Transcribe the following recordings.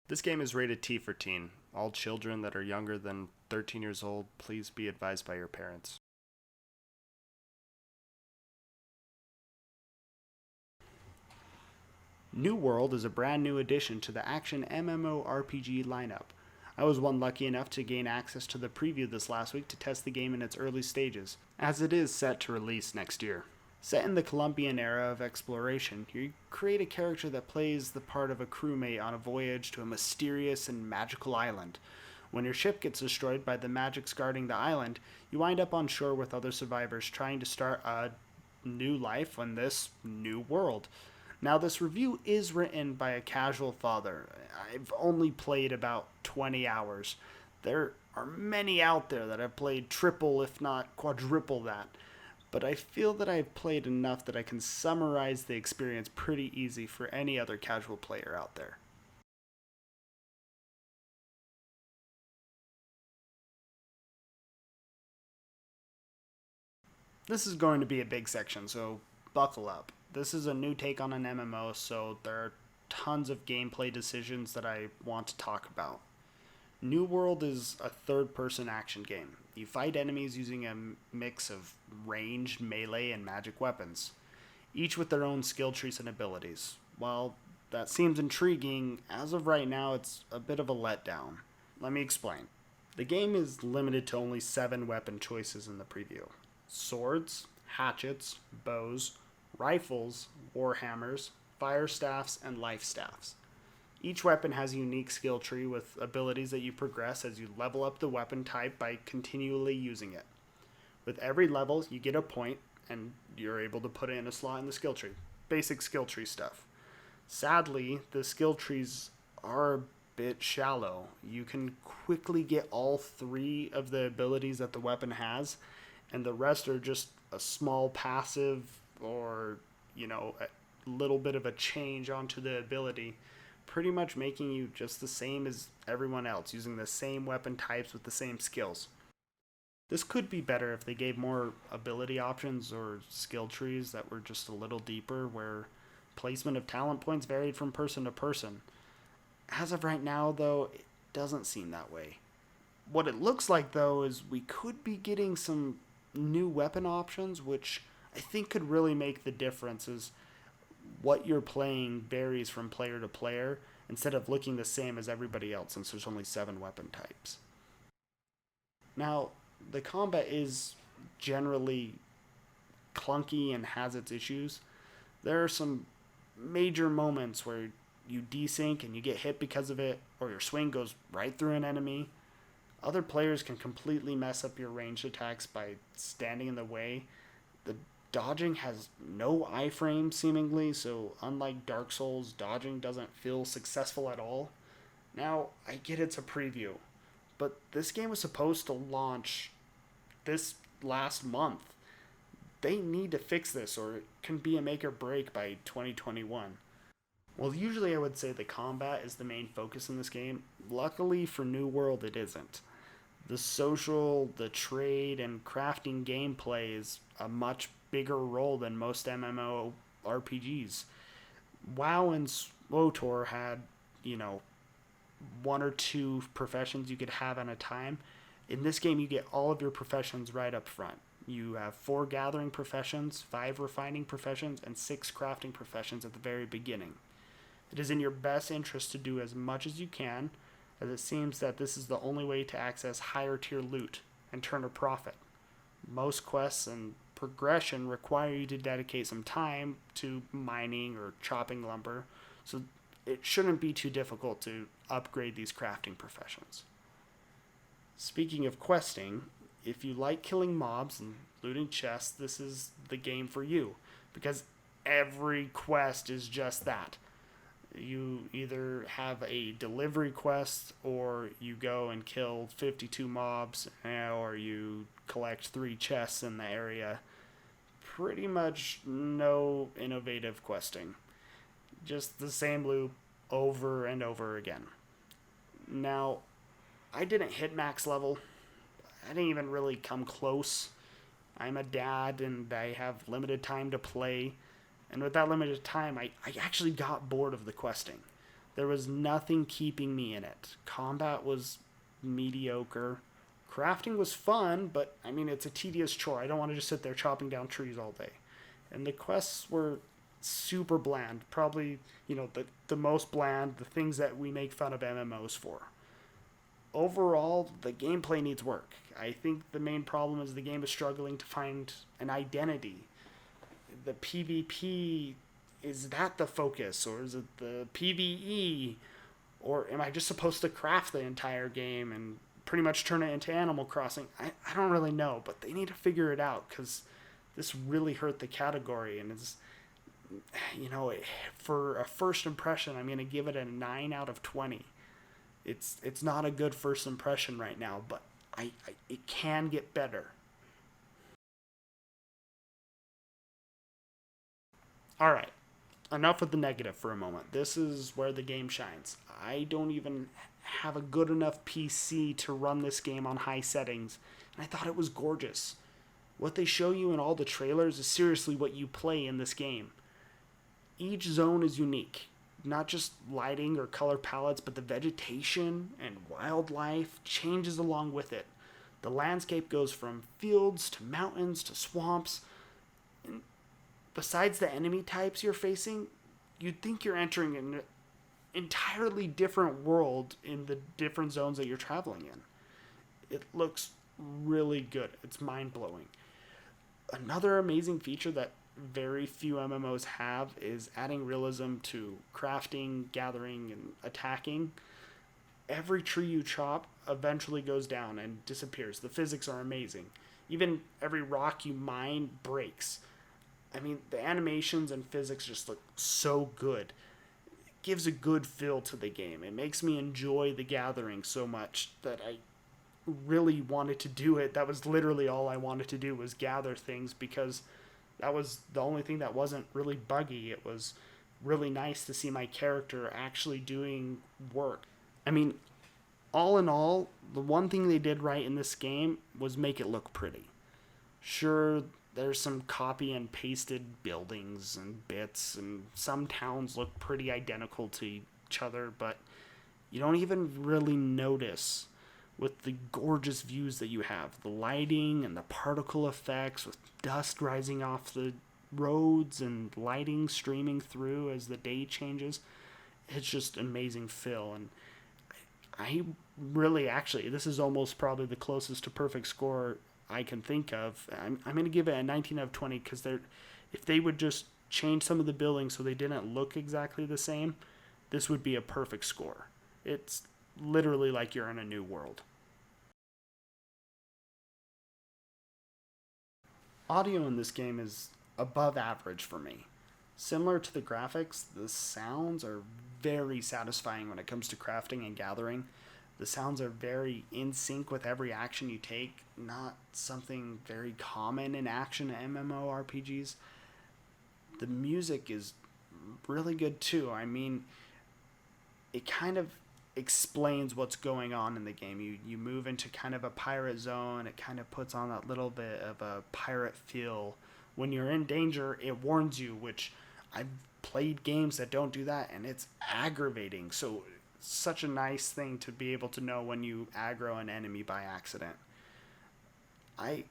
This game is rated T for teen. All children that are younger than 13 years old, please be advised by your parents. New World is a brand new addition to the action MMORPG lineup. I was one lucky enough to gain access to the preview this last week to test the game in its early stages, as it is set to release next year. Set in the Columbian era of exploration, you create a character that plays the part of a crewmate on a voyage to a mysterious and magical island. When your ship gets destroyed by the magics guarding the island, you wind up on shore with other survivors trying to start a new life on this new world. Now, this review is written by a casual father. I've only played about 20 hours. There are many out there that have played triple, if not quadruple that. But I feel that I've played enough that I can summarize the experience pretty easy for any other casual player out there. This is going to be a big section, so buckle up. This is a new take on an MMO, so there are tons of gameplay decisions that I want to talk about. New World is a third-person action game. You fight enemies using a mix of ranged, melee, and magic weapons, each with their own skill trees and abilities. While that seems intriguing, as of right now it's a bit of a letdown. Let me explain. The game is limited to only 7 weapon choices in the preview. Swords, hatchets, bows, rifles, warhammers, fire staffs, and life staffs. Each weapon has a unique skill tree with abilities that you progress as you level up the weapon type by continually using it. With every level, you get a point, and you're able to put it in a slot in the skill tree. Basic skill tree stuff. Sadly, the skill trees are a bit shallow. You can quickly get all 3 of the abilities that the weapon has, and the rest are just a small passive or, a little bit of a change onto the ability, pretty much making you just the same as everyone else, using the same weapon types with the same skills. This could be better if they gave more ability options or skill trees that were just a little deeper, where placement of talent points varied from person to person. As of right now, though, it doesn't seem that way. What it looks like, though, is we could be getting some new weapon options, which I think could really make the difference, is what you're playing varies from player to player instead of looking the same as everybody else, since there's only 7 weapon types. Now, the combat is generally clunky and has its issues. There are some major moments where you desync and you get hit because of it, or your swing goes right through an enemy. Other players can completely mess up your ranged attacks by standing in the way. The dodging has no iframe seemingly, so unlike Dark Souls, dodging doesn't feel successful at all. Now, I get it's a preview, but this game was supposed to launch this last month. They need to fix this, or it can be a make or break by 2021. Well, usually I would say the combat is the main focus in this game. Luckily for New World, it isn't. The social, the trade, and crafting gameplay is a much bigger role than most MMORPGs. WoW and SWTOR had, 1 or 2 professions you could have at a time. In this game, you get all of your professions right up front. You have 4 gathering professions, 5 refining professions, and 6 crafting professions at the very beginning. It is in your best interest to do as much as you can, as it seems that this is the only way to access higher tier loot and turn a profit. Most quests and progression require you to dedicate some time to mining or chopping lumber, so it shouldn't be too difficult to upgrade these crafting professions. Speaking of questing, if you like killing mobs and looting chests, this is the game for you, because every quest is just that. You either have a delivery quest, or you go and kill 52 mobs, or you collect 3 chests in the area. Pretty much no innovative questing. Just the same loop over and over again. Now, I didn't hit max level. I didn't even really come close. I'm a dad and I have limited time to play. And with that limited time, I actually got bored of the questing. There was nothing keeping me in it. Combat was mediocre. Crafting was fun, but I mean, it's a tedious chore. I don't want to just sit there chopping down trees all day. And the quests were super bland. Probably, the most bland, the things that we make fun of MMOs for. Overall, the gameplay needs work. I think the main problem is the game is struggling to find an identity. The PvP, is that the focus, or is it the PvE? Or am I just supposed to craft the entire game and pretty much turn it into Animal Crossing? I don't really know, but they need to figure it out, because this really hurt the category. And it's, for a first impression, I'm going to give it a 9 out of 20. It's not a good first impression right now, but it can get better. All right, enough with the negative for a moment. This is where the game shines. I don't even have a good enough PC to run this game on high settings, and I thought it was gorgeous. What they show you in all the trailers is seriously what you play in this game. Each zone is unique. Not just lighting or color palettes, but the vegetation and wildlife changes along with it. The landscape goes from fields to mountains to swamps. And besides the enemy types you're facing, you'd think you're entering an entirely different world in the different zones that you're traveling in. It looks really good. It's mind-blowing. Another amazing feature that very few MMOs have is adding realism to crafting, gathering, and attacking. Every tree you chop eventually goes down and disappears. The physics are amazing. Even every rock you mine breaks. I mean, the animations and physics just look so good. It gives a good feel to the game. It makes me enjoy the gathering so much that I really wanted to do it. That was literally all I wanted to do, was gather things, because that was the only thing that wasn't really buggy. It was really nice to see my character actually doing work. I mean, all in all, the one thing they did right in this game was make it look pretty. Sure, there's some copy and pasted buildings and bits, and some towns look pretty identical to each other, but you don't even really notice with the gorgeous views that you have. The lighting and the particle effects with dust rising off the roads and lighting streaming through as the day changes. It's just amazing feel. And I really, actually, this is almost probably the closest to perfect score I can think of. I'm going to give it a 19 out of 20, because if they would just change some of the buildings so they didn't look exactly the same, this would be a perfect score. It's literally like you're in a new world. Audio in this game is above average for me. Similar to the graphics, the sounds are very satisfying when it comes to crafting and gathering. The sounds are very in sync with every action you take, not something very common in action MMORPGs. The music is really good too. I mean, it kind of explains what's going on in the game. You move into kind of a pirate zone. It kind of puts on that little bit of a pirate feel. When you're in danger, it warns you, which I've played games that don't do that, and it's aggravating. So such a nice thing to be able to know when you aggro an enemy by accident. I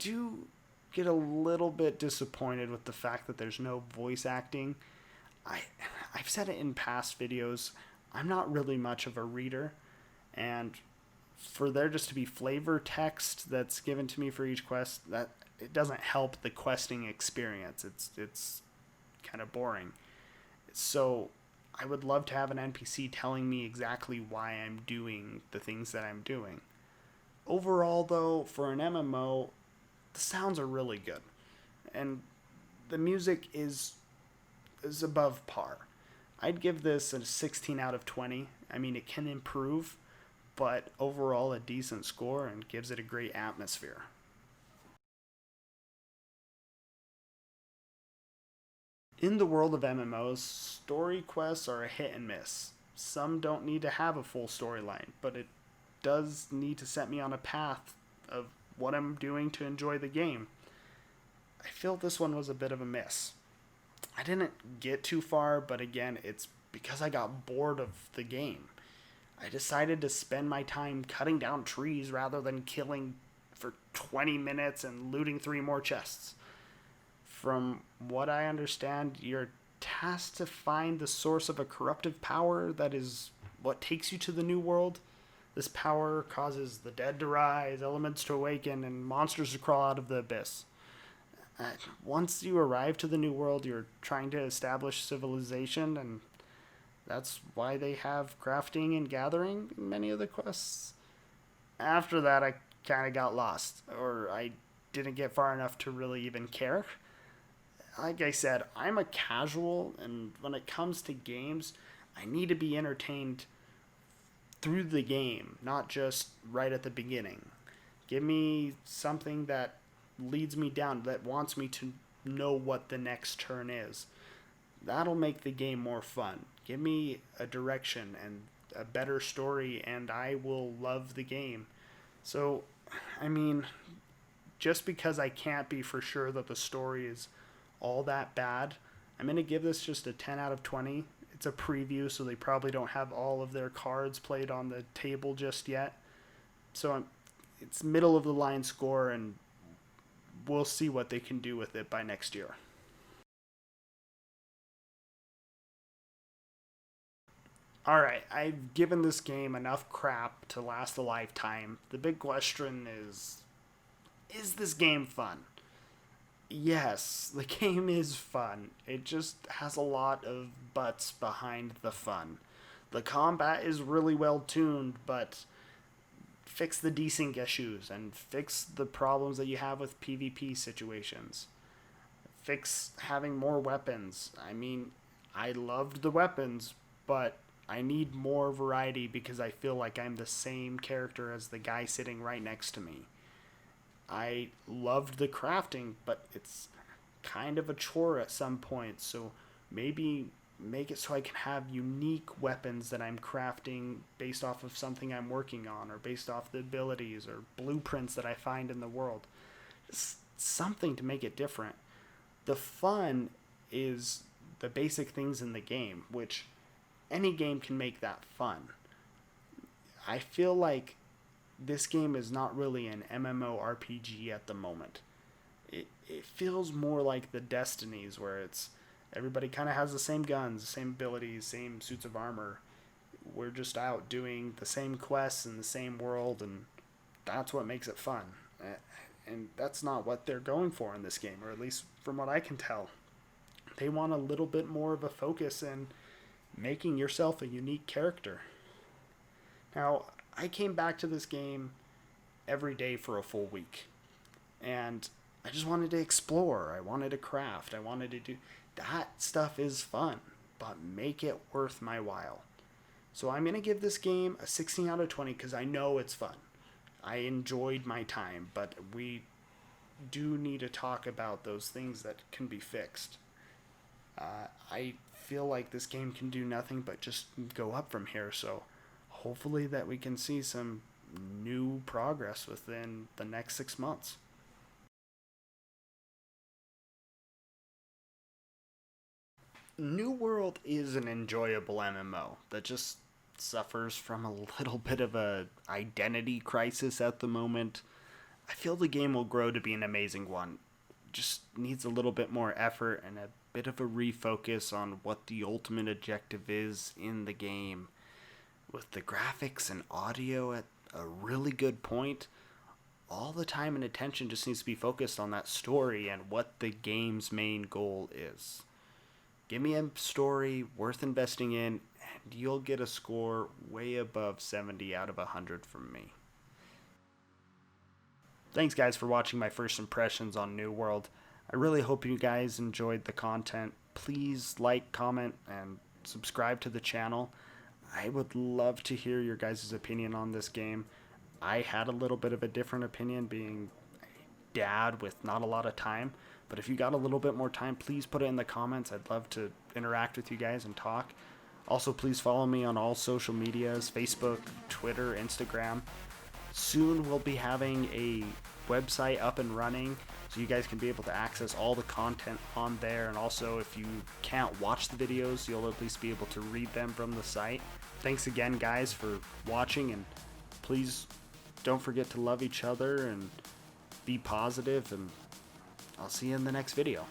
do get a little bit disappointed with the fact that there's no voice acting. I've said it in past videos, I'm not really much of a reader, and for there just to be flavor text that's given to me for each quest, that it doesn't help the questing experience. It's kind of boring. So I would love to have an NPC telling me exactly why I'm doing the things that I'm doing. Overall, though, for an MMO, the sounds are really good, and the music is above par. I'd give this a 16 out of 20. I mean, it can improve, but overall a decent score, and gives it a great atmosphere. In the world of MMOs, story quests are a hit and miss. Some don't need to have a full storyline, but it does need to set me on a path of what I'm doing to enjoy the game. I feel this one was a bit of a miss. I didn't get too far, but again, it's because I got bored of the game. I decided to spend my time cutting down trees rather than killing for 20 minutes and looting 3 more chests. From what I understand, you're tasked to find the source of a corruptive power that is what takes you to the New World. This power causes the dead to rise, elements to awaken, and monsters to crawl out of the abyss. Once you arrive to the New World, you're trying to establish civilization, and that's why they have crafting and gathering in many of the quests. After that, I kind of got lost, or I didn't get far enough to really even care. Like I said, I'm a casual, and when it comes to games, I need to be entertained through the game, not just right at the beginning. Give me something that leads me down, that wants me to know what the next turn is. That'll make the game more fun. Give me a direction and a better story, and I will love the game. So, I mean, just because I can't be for sure that the story is all that bad, I'm going to give this just a 10 out of 20. It's a preview, so they probably don't have all of their cards played on the table just yet. So it's middle of the line score, and we'll see what they can do with it by next year. Alright, I've given this game enough crap to last a lifetime. The big question is this game fun? Yes, the game is fun. It just has a lot of buts behind the fun. The combat is really well tuned, but fix the desync issues and fix the problems that you have with PvP situations. Fix having more weapons. I mean, I loved the weapons, but I need more variety because I feel like I'm the same character as the guy sitting right next to me. I loved the crafting, but it's kind of a chore at some point, so maybe make it so I can have unique weapons that I'm crafting based off of something I'm working on, or based off the abilities or blueprints that I find in the world. Just something to make it different. The fun is the basic things in the game, which any game can make that fun. I feel like this game is not really an MMORPG at the moment. It feels more like the Destinies, where it's everybody kind of has the same guns, the same abilities, same suits of armor. We're just out doing the same quests in the same world, and that's what makes it fun. And that's not what they're going for in this game, or at least from what I can tell. They want a little bit more of a focus in making yourself a unique character. Now, I came back to this game every day for a full week, and I just wanted to explore. I wanted to craft. I wanted to do that stuff. Is fun, but make it worth my while. So I'm gonna give this game a 16 out of 20 because I know it's fun. I enjoyed my time, but we do need to talk about those things that can be fixed. I feel like this game can do nothing but just go up from here, so hopefully that we can see some new progress within the next 6 months. New World is an enjoyable MMO that just suffers from a little bit of a identity crisis at the moment. I feel the game will grow to be an amazing one. Just needs a little bit more effort and a bit of a refocus on what the ultimate objective is in the game. With the graphics and audio at a really good point, all the time and attention just needs to be focused on that story and what the game's main goal is. Give me a story worth investing in, and you'll get a score way above 70 out of 100 from me. Thanks, guys, for watching my first impressions on New World. I really hope you guys enjoyed the content. Please like, comment, and subscribe to the channel. I would love to hear your guys' opinion on this game. I had a little bit of a different opinion, being a dad with not a lot of time. But if you got a little bit more time, please put it in the comments. I'd love to interact with you guys and talk. Also, please follow me on all social medias, Facebook, Twitter, Instagram. Soon we'll be having a website up and running, so you guys can be able to access all the content on there. And also, if you can't watch the videos, you'll at least be able to read them from the site. Thanks again, guys, for watching, and please don't forget to love each other and be positive, and I'll see you in the next video.